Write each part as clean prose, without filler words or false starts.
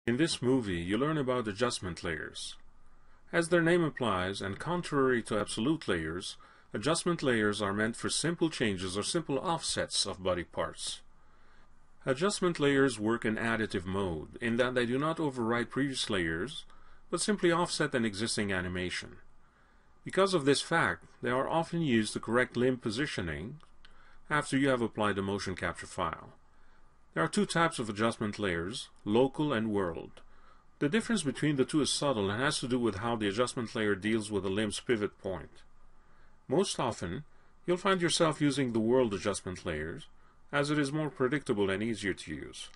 In this movie, you learn about adjustment layers. As their name implies, and contrary to absolute layers, adjustment layers are meant for simple changes or simple offsets of body parts. Adjustment layers work in additive mode, in that they do not override previous layers, but simply offset an existing animation. Because of this fact, they are often used to correct limb positioning after you have applied the motion capture file. There are two types of adjustment layers, local and world. The difference between the two is subtle and has to do with how the adjustment layer deals with a limb's pivot point. Most often, you'll find yourself using the world adjustment layers, as it is more predictable and easier to use.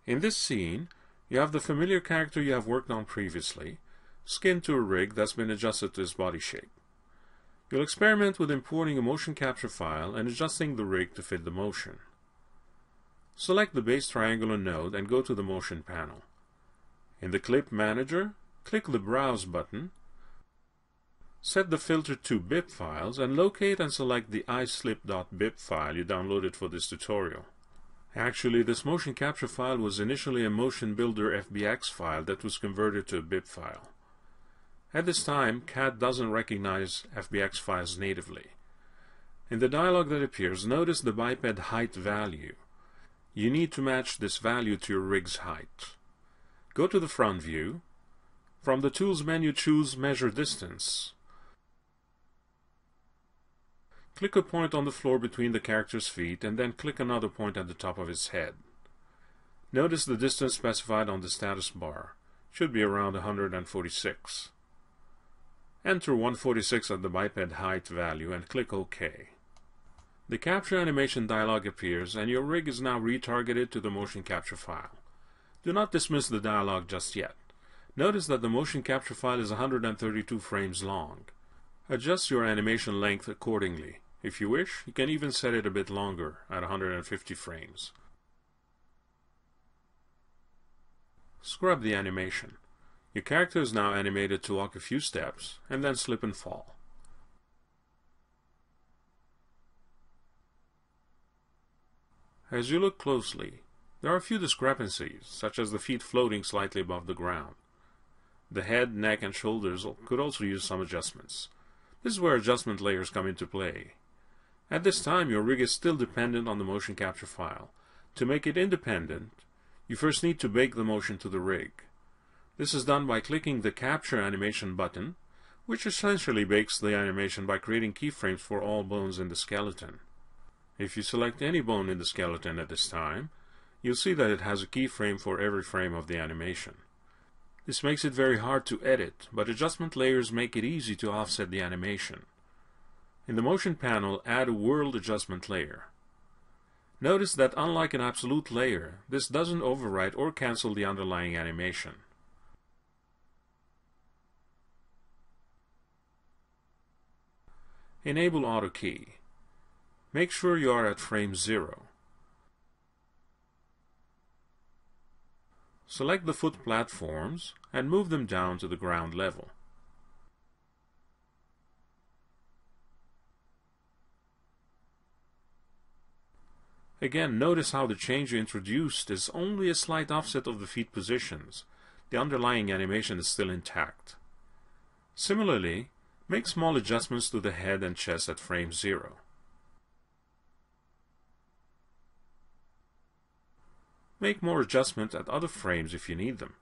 In this scene, you have the familiar character you have worked on previously, skinned to a rig that's been adjusted to his body shape. You'll experiment with importing a motion capture file and adjusting the rig to fit the motion. Select the base triangular node and go to the Motion panel. In the Clip Manager, click the Browse button, set the filter to BIP files, and locate and select the islip.bip file you downloaded for this tutorial. Actually, this motion capture file was initially a Motion Builder FBX file that was converted to a BIP file. At this time, CAT doesn't recognize FBX files natively. In the dialog that appears, notice the biped height value. You need to match this value to your rig's height. Go to the front view. From the Tools menu, choose Measure Distance. Click a point on the floor between the character's feet and then click another point at the top of his head. Notice the distance specified on the status bar. It should be around 146. Enter 146 at the biped height value and click OK. The Capture Animation dialog appears and your rig is now retargeted to the motion capture file. Do not dismiss the dialog just yet. Notice that the motion capture file is 132 frames long. Adjust your animation length accordingly. If you wish, you can even set it a bit longer at 150 frames. Scrub the animation. Your character is now animated to walk a few steps and then slip and fall. As you look closely, there are a few discrepancies, such as the feet floating slightly above the ground. The head, neck, and shoulders could also use some adjustments. This is where adjustment layers come into play. At this time, your rig is still dependent on the motion capture file. To make it independent, you first need to bake the motion to the rig. This is done by clicking the Capture Animation button, which essentially bakes the animation by creating keyframes for all bones in the skeleton. If you select any bone in the skeleton at this time, you'll see that it has a keyframe for every frame of the animation. This makes it very hard to edit, but adjustment layers make it easy to offset the animation. In the Motion panel, add a World Adjustment layer. Notice that unlike an absolute layer, this doesn't overwrite or cancel the underlying animation. Enable Auto Key. Make sure you are at frame 0. Select the foot platforms and move them down to the ground level. Again, notice how the change you introduced is only a slight offset of the feet positions. The underlying animation is still intact. Similarly, make small adjustments to the head and chest at frame 0. Make more adjustments at other frames if you need them.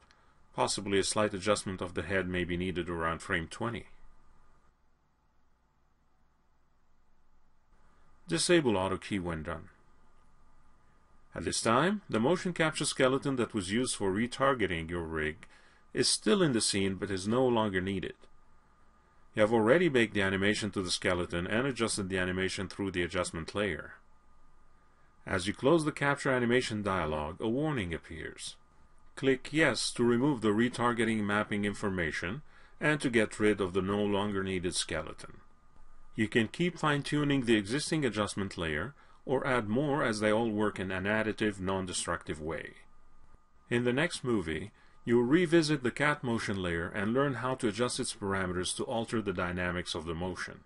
Possibly a slight adjustment of the head may be needed around frame 20. Disable Auto Key when done. At this time, the motion capture skeleton that was used for retargeting your rig is still in the scene but is no longer needed. You have already baked the animation to the skeleton and adjusted the animation through the adjustment layer. As you close the Capture Animation dialog, a warning appears. Click Yes to remove the retargeting mapping information and to get rid of the no longer needed skeleton. You can keep fine-tuning the existing adjustment layer or add more as they all work in an additive, non-destructive way. In the next movie, you will revisit the CAT motion layer and learn how to adjust its parameters to alter the dynamics of the motion.